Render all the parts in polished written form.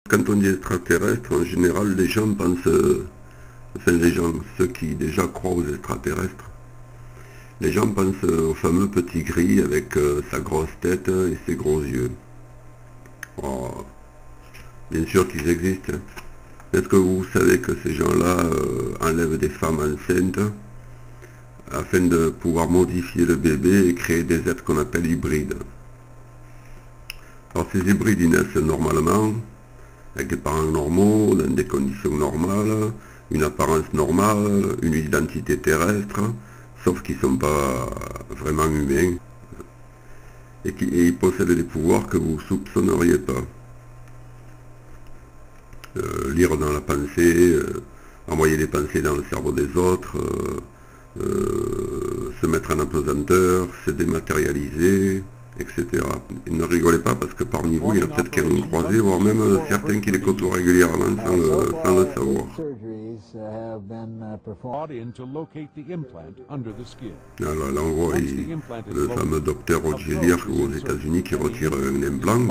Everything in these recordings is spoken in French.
Quand on dit extraterrestre, en général, les gens pensent, ceux qui déjà croient aux extraterrestres, les gens pensent au fameux petit gris avec sa grosse tête et ses gros yeux. Oh, bien sûr qu'ils existent. Est-ce que vous savez que ces gens-là enlèvent des femmes enceintes afin de pouvoir modifier le bébé et créer des êtres qu'on appelle hybrides? Alors ces hybrides, ils naissent normalement, avec des parents normaux, dans des conditions normales, une apparence normale, une identité terrestre, sauf qu'ils ne sont pas vraiment humains, et ils possèdent des pouvoirs que vous ne soupçonneriez pas. Lire dans la pensée, envoyer des pensées dans le cerveau des autres, se mettre en apesanteur, se dématérialiser, etc. Et ne rigolez pas parce que parmi vous, il y en a peut-être qui en ont croisé, voire même certains qui les côtoient régulièrement sans le savoir. Alors là, on voit le fameux docteur Roger Lear aux États-Unis qui retire un implant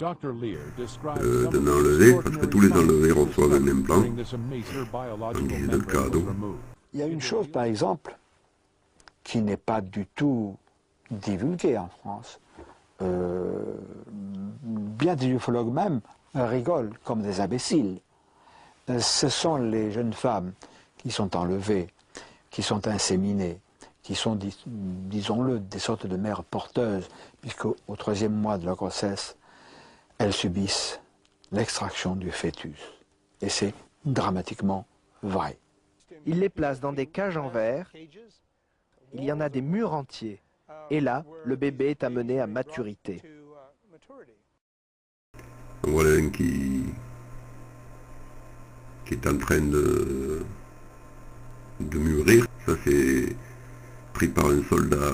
d'un enlevé, parce que tous les enlevés reçoivent un implant en guise de cadeau. Il y a une chose, par exemple, qui n'est pas du tout divulguée en France. Bien des ufologues même rigolent comme des imbéciles. Ce sont les jeunes femmes qui sont enlevées, qui sont inséminées, qui sont, disons-le, des sortes de mères porteuses, puisqu'au troisième mois de leur grossesse, elles subissent l'extraction du fœtus. Et c'est dramatiquement vrai. Il les place dans des cages en verre, il y en a des murs entiers, et là, le bébé est amené à maturité. Voilà un qui est en train de mûrir. Ça c'est pris par un soldat.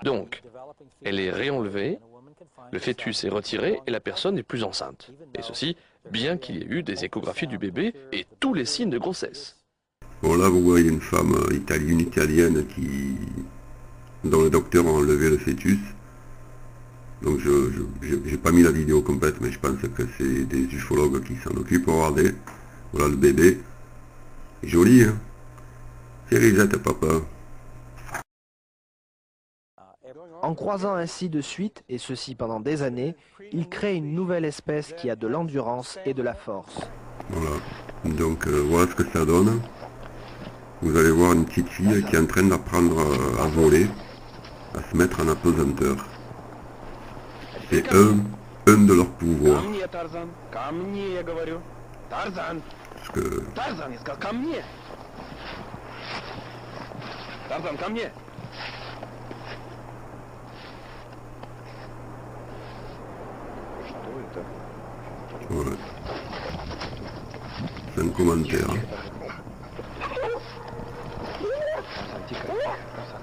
Donc, elle est réenlevée, le fœtus est retiré et la personne n'est plus enceinte. Et ceci, bien qu'il y ait eu des échographies du bébé et tous les signes de grossesse. Bon là vous voyez une femme une italienne dont le docteur a enlevé le fœtus. Donc j'ai pas mis la vidéo complète, mais je pense que c'est des ufologues qui s'en occupent. Regardez, voilà le bébé. Joli, hein? C'est Risette, papa. En croisant ainsi de suite, et ceci pendant des années, il crée une nouvelle espèce qui a de l'endurance et de la force. Voilà, donc voilà ce que ça donne. Vous allez voir une petite fille qui est en train d'apprendre à voler, à se mettre en apesanteur. C'est un de leurs pouvoirs. Parce que... Voilà. C'est un commentaire.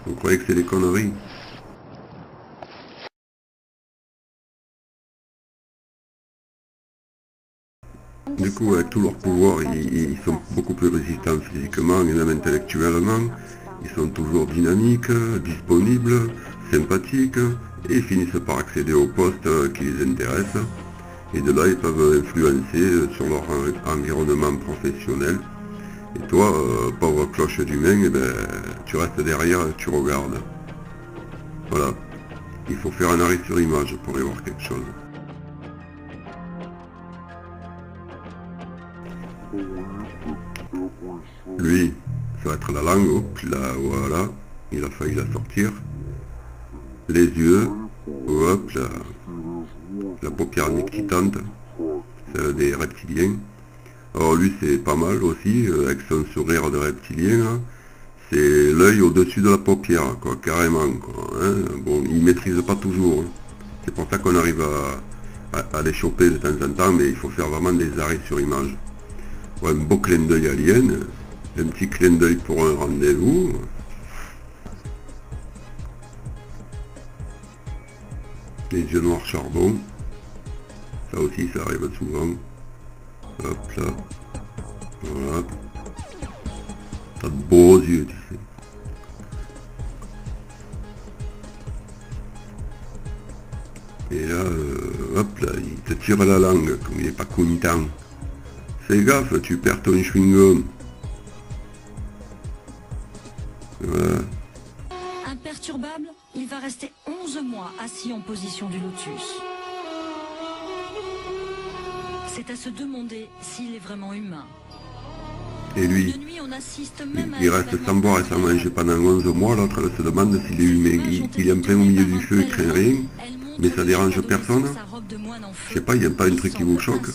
Vous croyez que c'est des conneries? Du coup, avec tous leurs pouvoirs, ils sont beaucoup plus résistants physiquement et même intellectuellement. Ils sont toujours dynamiques, disponibles, sympathiques, et ils finissent par accéder aux postes qui les intéressent. Et de là, ils peuvent influencer sur leur environnement professionnel. Et toi, pauvre cloche d'humain, eh ben, tu restes derrière et tu regardes. Voilà. Il faut faire un arrêt sur image pour y voir quelque chose. Lui, ça va être la langue, hop, là, voilà. Il a failli la sortir. Les yeux, hop, là. La paupière nictitante, c'est des reptiliens. Alors lui c'est pas mal aussi, avec son sourire de reptilien, hein. C'est l'œil au-dessus de la paupière, quoi, carrément, quoi, hein. Bon, il maîtrise pas toujours, hein. C'est pour ça qu'on arrive à les choper de temps en temps, mais il faut faire vraiment des arrêts sur image. Ouais, un beau clin d'œil alien, un petit clin d'œil pour un rendez-vous. Les yeux noirs charbon. Ça aussi, ça arrive souvent. Hop là. Voilà. T'as de beaux yeux, tu sais. Et là, hop là, il te tire la langue, comme il est pas content. Fais gaffe, tu perds ton chewing-gum. Voilà. Imperturbable, il va rester 11 mois assis en position du lotus. C'est à se demander s'il est vraiment humain. Et lui, De nuit, on assiste même à il un reste événement sans boire et sans manger pendant 11 mois, l'autre elle se demande s'il est humain. Il est en plein au milieu du feu, il craint rien, mais ça dérange personne. Je sais pas, il n'y a pas un truc qui vous choque.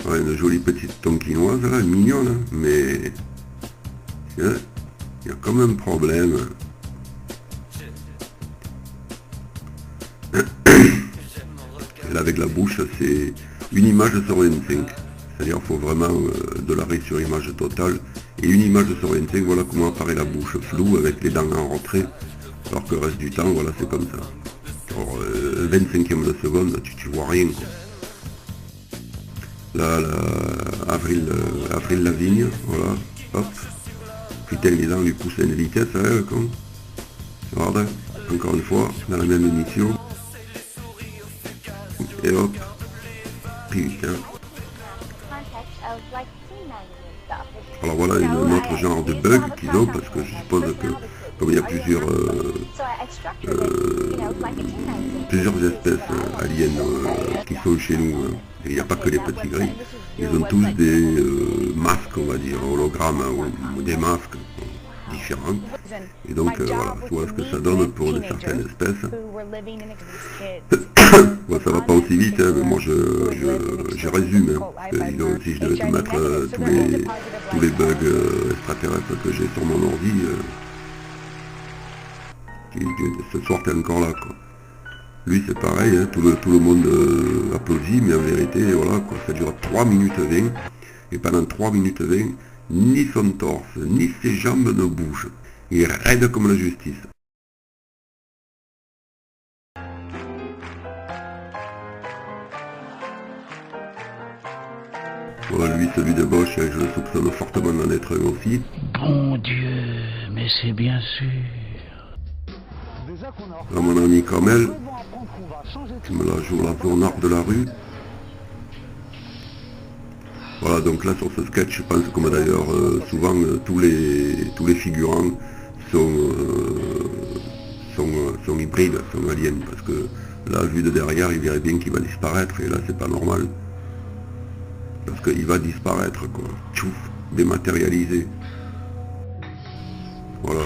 Ouais, une jolie petite tonkinoise là, mignonne, hein, mais il y a comme un problème. Elle avec la bouche, c'est une image sur 25. C'est-à-dire qu'il faut vraiment de l'arrêt sur image totale. Et une image sur 25, voilà comment apparaît la bouche floue avec les dents en retrait. Alors que le reste du temps, voilà, c'est comme ça. Alors, 25e de seconde, tu vois rien, quoi. Là, Avril Lavigne, voilà, hop. Putain, les dents lui poussent à une vitesse, hein, con. Regarde, encore une fois, dans la même émission. Et hop. Putain. Alors voilà un autre genre de bug qu'ils ont, parce que je suppose que comme il y a plusieurs espèces aliens qui sont chez nous, hein, et il n'y a pas que les petits gris, ils ont tous des masques, on va dire, hologrammes, ou des masques différents. Et donc voilà, tu vois ce que ça donne pour certaines espèces. Bon, ça va pas aussi vite, hein, mais moi je résume, hein, parce que disons, si je devais te mettre tous les bugs extraterrestres que j'ai sur mon ordi, ce soir t'es encore là, quoi. Lui c'est pareil, hein, tout le monde applaudit, mais en vérité, voilà, quoi, ça dure 3 minutes 20, et pendant 3 minutes 20, ni son torse, ni ses jambes ne bougent. Il est raide comme la justice. Voilà, lui, celui de Bosch, je le soupçonne fortement d'en être un aussi. Bon Dieu, mais c'est bien sûr. Là, mon ami Kamel, qui me la joue là au nord de la rue. Voilà, donc là, sur ce sketch, je pense comme d'ailleurs souvent tous les figurants sont hybrides, sont aliens, parce que là, vu de derrière, il verrait bien qu'il va disparaître, et là, c'est pas normal. Parce qu'il va disparaître, quoi. Tchouf, dématérialisé. Voilà.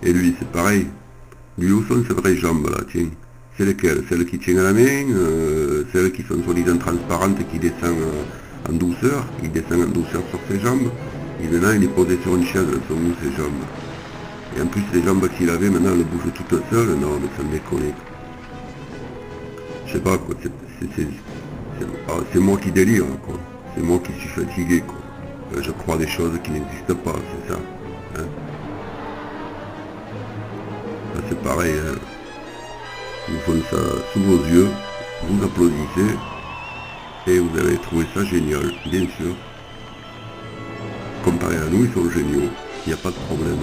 Et lui, c'est pareil. Lui, où sont ses vraies jambes, là, tiens. C'est lesquelles? Celles qui tiennent à la main, celles qui sont soi-disant transparentes et qui descendent en douceur. Il descend en douceur sur ses jambes. Et maintenant, il est posé sur une chaise, elles sont où ses jambes? Et en plus, les jambes qu'il avait, maintenant, elles bougent toutes seules. Non, mais ça me déconne. Je sais pas, quoi. C'est moi qui délire, quoi. C'est moi qui suis fatigué, quoi. Je crois des choses qui n'existent pas, c'est ça. Hein, là, c'est pareil, hein. Ils font ça sous vos yeux, vous applaudissez, et vous allez trouver ça génial, bien sûr. Comparé à nous, ils sont géniaux, il n'y a pas de problème.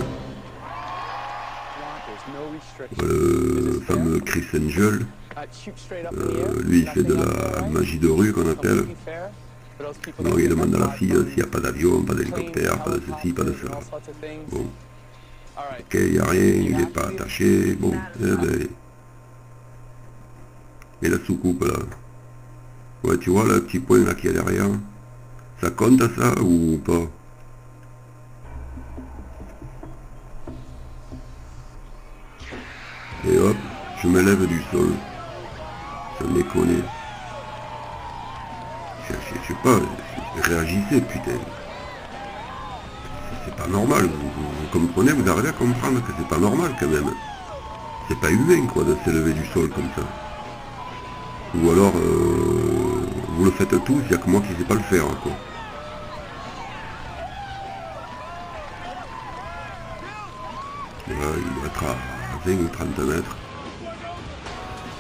Le fameux Chris Angel, lui il fait de la magie de rue qu'on appelle. Alors il demande à la fille s'il n'y a pas d'avion, pas d'hélicoptère, pas de ceci, pas de cela. Bon, ok, il n'y a rien, il n'est pas attaché, bon, eh ben... Et la soucoupe là. Ouais, tu vois le petit point là qui est derrière. Ça compte à ça ou pas? Et hop, je me lève du sol. Ça me déconne. Je sais pas, réagissez putain. C'est pas normal, vous comprenez, vous arrivez à comprendre que c'est pas normal quand même. C'est pas humain quoi de s'élever du sol comme ça. Ou alors, vous le faites tous, il n'y a que moi qui ne sais pas le faire, quoi. Là, il doit être à 20 ou 30 mètres.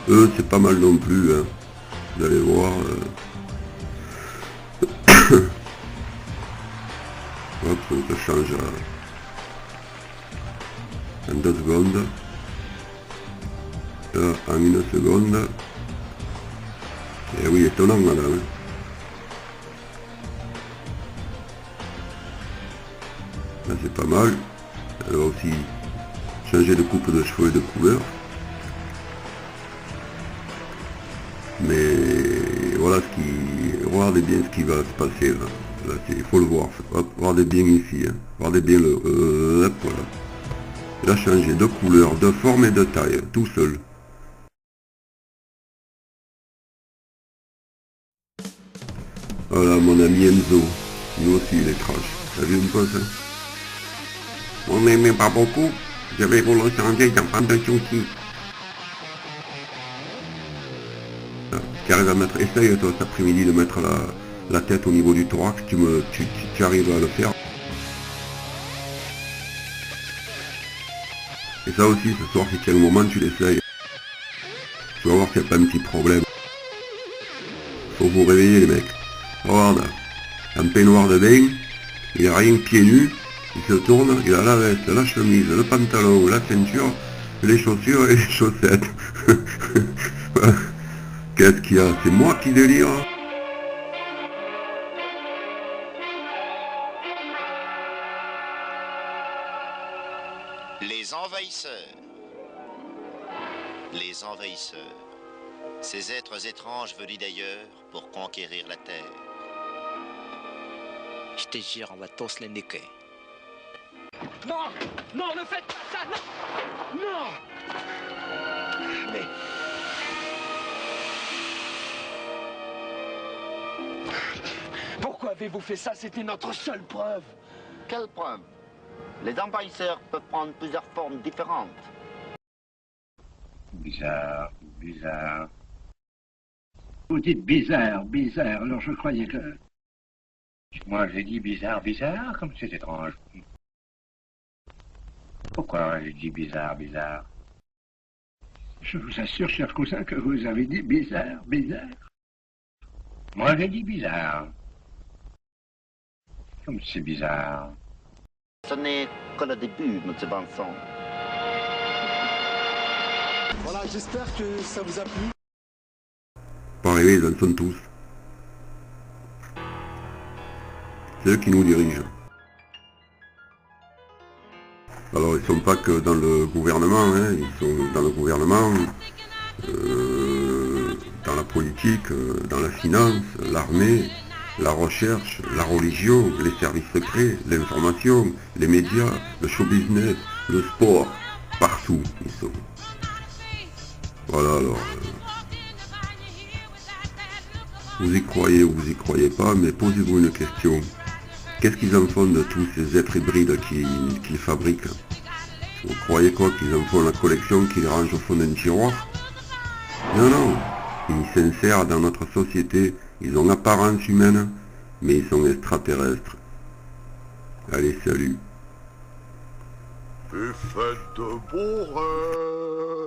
Eux, c'est pas mal non plus, hein. Vous allez voir. Hop, ça se change en 2 secondes. Là, en 1 seconde. Et oui, étonnant, madame. Là, c'est pas mal. Elle va aussi changer de coupe de cheveux et de couleur. Mais voilà regardez bien ce qui va se passer là. Là, il faut le voir. Hop, regardez bien ici. Hein. Regardez bien hop, voilà. Il a changé de couleur, de forme et de taille, tout seul. Voilà mon ami Enzo. Lui aussi il est trash. T'as vu une peu ça? On n'aimait pas beaucoup. Je vais vous le changer dans pas de soucis. Tu arrives à mettre, essaye toi cet après-midi de mettre la tête au niveau du thorax, tu arrives à le faire. Et ça aussi, ce soir, si tu as un moment, tu l'essayes. Tu vas voir qu'il n'y a pas un petit problème. Faut vous réveiller les mecs. Regarde, un peignoir de bain, il a rien pieds nus, il se tourne, il a la veste, la chemise, le pantalon, la ceinture, les chaussures et les chaussettes. Qu'est-ce qu'il y a? C'est moi qui délire? Les envahisseurs. Les envahisseurs. Ces êtres étranges venus d'ailleurs pour conquérir la Terre. Je te jure, on va tous les niquer. Non! Non, ne faites pas ça! Non! Non! Mais... Pourquoi avez-vous fait ça? C'était notre seule preuve. Quelle preuve? Les envahisseurs peuvent prendre plusieurs formes différentes. Bizarre, bizarre. Vous dites bizarre, bizarre, alors je croyais que... Moi j'ai dit bizarre, bizarre, comme c'est étrange. Pourquoi j'ai dit bizarre, bizarre? Je vous assure, cher cousin, que vous avez dit bizarre, bizarre. Moi j'ai dit bizarre. Comme c'est bizarre. Ce n'est que le début, M. Vincent. Voilà, j'espère que ça vous a plu. Pas rêver, ils en sont tous. C'est eux qui nous dirigent. Alors ils sont pas que dans le gouvernement, hein. Ils sont dans le gouvernement, dans la politique, dans la finance, l'armée, la recherche, la religion, les services secrets, l'information, les médias, le show business, le sport, partout ils sont. Voilà alors. Vous y croyez ou vous y croyez pas, mais posez-vous une question. Qu'est-ce qu'ils en font de tous ces êtres hybrides qu'ils fabriquent? Vous croyez quoi, qu'ils en font la collection, qu'ils rangent au fond d'un tiroir? Non, non. Ils s'insèrent dans notre société. Ils ont apparence humaine, mais ils sont extraterrestres. Allez, salut. Et faites de beaux rêves.